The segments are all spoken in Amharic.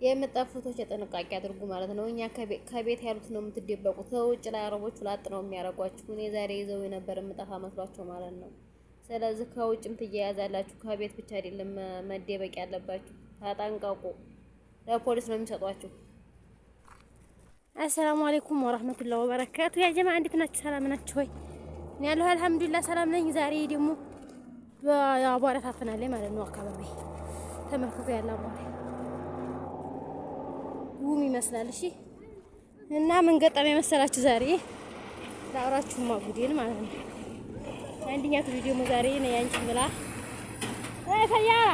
የምትጠፉቶች ጥንቃቄ አድርጉ ማለት ነው። እኛ ከቤት ያሉት ነው የምትደበቁት። ከውጭ ላይ አረቦቹ ላጥ ነው የሚያረጓችሁ። እኔ ዛሬ ይዘው የነበር የምጠፋ መስሏቸው ማለት ነው። ስለዚህ ከውጭም ትያያዛላችሁ። ከቤት ብቻ አይደለም መደበቅ ያለባችሁ። ተጠንቀቁ። ለፖሊስ ነው የሚሰጧችሁ። አሰላሙ አለይኩም ወራህመቱላሂ ወበረካቱ። ያ ጀማዓ እንዴት ናችሁ? ሰላም ናችሁ ወይ? እኔ ያለሁ አልሐምዱሊላህ ሰላም ነኝ። ዛሬ ደግሞ በአቧራ ታፍናለች ማለት ነው። አካባቢ ተመልክቶ ያለ አቧራ ጉም ይመስላል። እሺ እና ምን ገጠመ የመሰላችሁ ዛሬ ላውራችሁ ማጉዴን ማለት ነው። አንደኛቱ ደግሞ ዛሬ ነው ያንቺ ብላ ፈያራ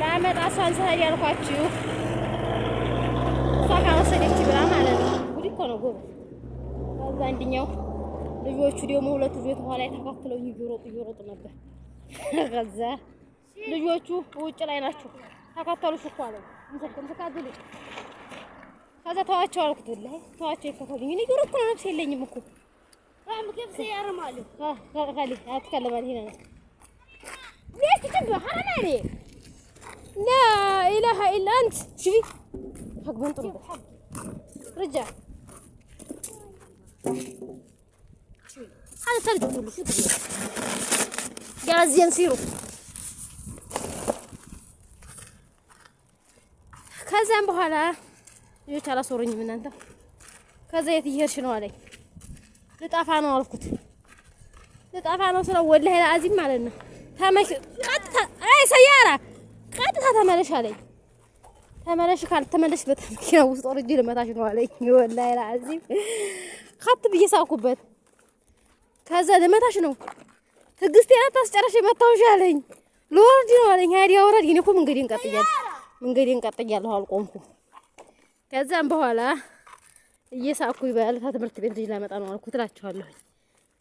ላመጣ ሳንሰሪ ያልኳችሁ እሷ ካወሰደች ብላ ማለት ነው። ጉድ እኮ ነው ጎበዝ። ከዛ አንደኛው ልጆቹ ደግሞ ሁለት ልጆች ኋላ ተከትለው እየሮጡ ነበር። ከዛ ልጆቹ ውጭ ላይ ናቸው። ተከተሉሽ እኮ አለ እንሰከምሰካዱል። ከዛ ተዋቸው አልኩት። ወላሂ ተዋቸው ይከተሉኝ። እኔ እየሮጥኩ ነው፣ ነፍስ የለኝም እኮ كيف سيارة مالي خلي أتكلم عن هنا. ليش تتبع حرام عليك؟ لا إله إلا أنت. شوفي حق بنطلب رجع شوفي هذا ثلج كله. شو تبي قال زين سيروا كذا بحاله يجي على صورني من أنت كذا يتيهر شنو عليه ልጣፋ ነው አልኩት። ልጣፋ ነው ስለው ወላሂ ለአዚም ማለት ነው። ተመሽ ቀጥታ አይ ሰያራ ቀጥታ ተመለሽ አለኝ። ተመለሽ ካልተመለሽ በመኪና ውስጥ ወርጄ ልመታሽ ነው አለኝ። ወላሂ ለአዚም ከት ብዬ ሳኩበት። ከዛ ልመታሽ ነው ትዕግስቴን አታስጨርሽ መታውሽ አለኝ። ልወርድ ነው አለኝ። ሀዲያ ወረድ እኔ እኮ መንገዴን ቀጥያለሁ አልቆምኩም። ከዛም በኋላ እየሳኩ ይባል ትምህርት ቤት ልጅ ላመጣ ነው አልኩት እላችኋለሁ።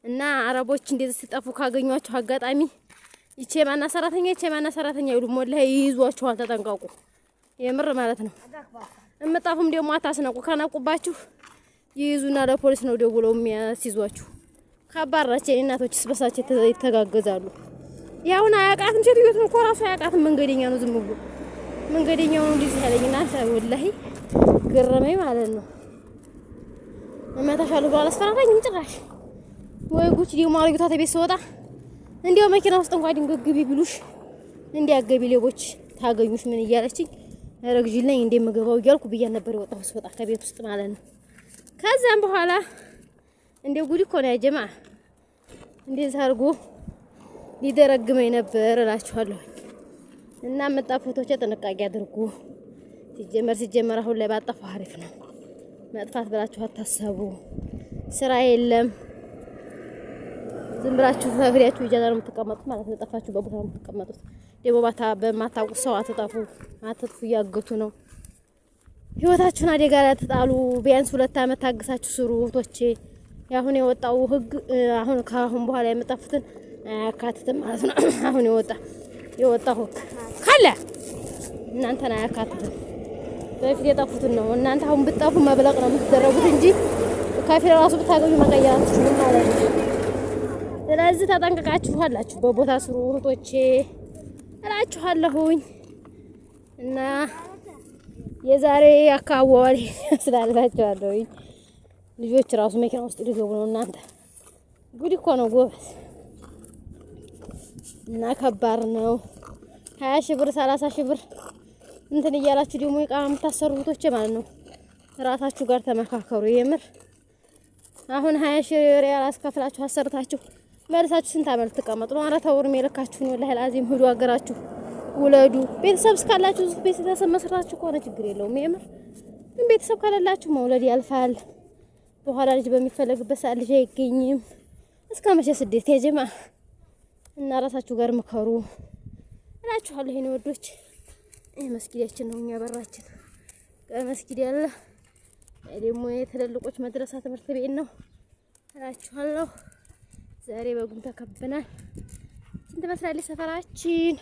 እና አረቦች እንደዚህ ሲጠፉ ካገኟቸው አጋጣሚ ይቼ ማና ሰራተኛ ይሉ ወላሂ ይይዟቸዋል። ተጠንቀቁ፣ የምር ማለት ነው። እምጣፉም ደግሞ አታስነቁ። ከነቁባችሁ ይይዙና ለፖሊስ ነው ደውለው የሚያስይዟችሁ። ከባድ ናቸው እናቶችስ በሳቸው ይተጋገዛሉ። ያውና አያውቃትም ሴትዮት ነው ኮራሱ አያውቃትም። መንገደኛ ነው ዝም ብሎ መንገደኛው ነው እንደዚህ ያለኝና ወላሂ ገረመኝ ማለት ነው። እመታሻለሁ ብሎ አላስፈራራኝም ጭራሽ። ወይ ጉቺ ደግሞ አርግታ ተቤት ስወጣ እንዲያው መኪና ውስጥ እንኳን ድንገግቢ ብሉሽ እንዲያገቢ ሌቦች ታገኙሽ ምን እያለችኝ ረግጅልኝ እንደምገባው እያልኩ ብያ ነበር የወጣው ስወጣ ከቤት ውስጥ ማለት ነው። ከዛም በኋላ እንደ ጉድ እኮ ነው ያ ጀማዓ እንደዛ አርጎ ሊደረግመኝ ነበር እላችኋለሁ። እና መጣፎቶች ጥንቃቄ አድርጉ። ሲጀመር አሁን ላይ ባጠፋ አሪፍ ነው። መጥፋት ብላችሁ አታሰቡ። ስራ የለም ዝም ብላችሁ ፈግሪያችሁ ይጃዛ ነው የምትቀመጡት ማለት ነው። ጠፋችሁ በቦታ ነው የምትቀመጡት። ደግሞ በማታውቁት ሰው አትጥፉ። እያገቱ ነው። ህይወታችሁን አደጋ ላይ አትጣሉ። ቢያንስ 2 አመት ታግሳችሁ ስሩ እህቶቼ። አሁን የወጣው ህግ ከአሁን በኋላ የምጠፉትን አያካትትም ማለት ነው። አሁን የወጣው ህግ ካለ እናንተን አያካትትም። በፊት የጠፉትን ነው። እናንተ አሁን ብትጠፉ መብለቅ ነው የምትደረጉት እንጂ ከፊል ራሱ ብታገኙ መቀየር አትችሉም ማለት ነው። ስለዚህ ተጠንቀቃችኋላችሁ በቦታ ስሩ እህቶቼ እላችኋለሁኝ። እና የዛሬ አካባቢ ስላላችኋለሁኝ ልጆች ራሱ መኪና ውስጥ ሊገቡ ነው። እናንተ ጉድ እኮ ነው ጎበዝ። እና ከባድ ነው። 20 ሺህ ብር 30 ሺህ ብር እንትን እያላችሁ ደግሞ ይቃማ የምታሰሩ እህቶቼ ማለት ነው ራሳችሁ ጋር ተመካከሩ። የምር አሁን 20 ሺህ ሪያል አስከፍላችሁ አሰርታችሁ መልሳችሁ ስንት አመት ተቀመጡ ነው? ኧረ ተው እድሜ ልካችሁን ወላሂ አዚም ሂዱ ሀገራችሁ ውለዱ። ቤተሰብ እስካላችሁ ቤተሰብ መስራታችሁ ከሆነ ችግር የለውም። የምር ግን ቤተሰብ ካላላችሁ መውለድ ያልፋል። በኋላ ልጅ በሚፈለግበት ሰዓት ልጅ አይገኝም። እስከ መቼ ስደት ያ ጀማዓ? እና ራሳችሁ ጋር መከሩ እላችኋለሁ። ይሄን ወዶች ይሄ መስጊዳችን ነው እኛ በራችን መስጊድ ያለ ደግሞ የትልልቆች መድረሳ ትምህርት ቤት ነው እላችኋለሁ። ዛሬ በጉም ተከበናል። ስንት መስራለች ሰፈራችን?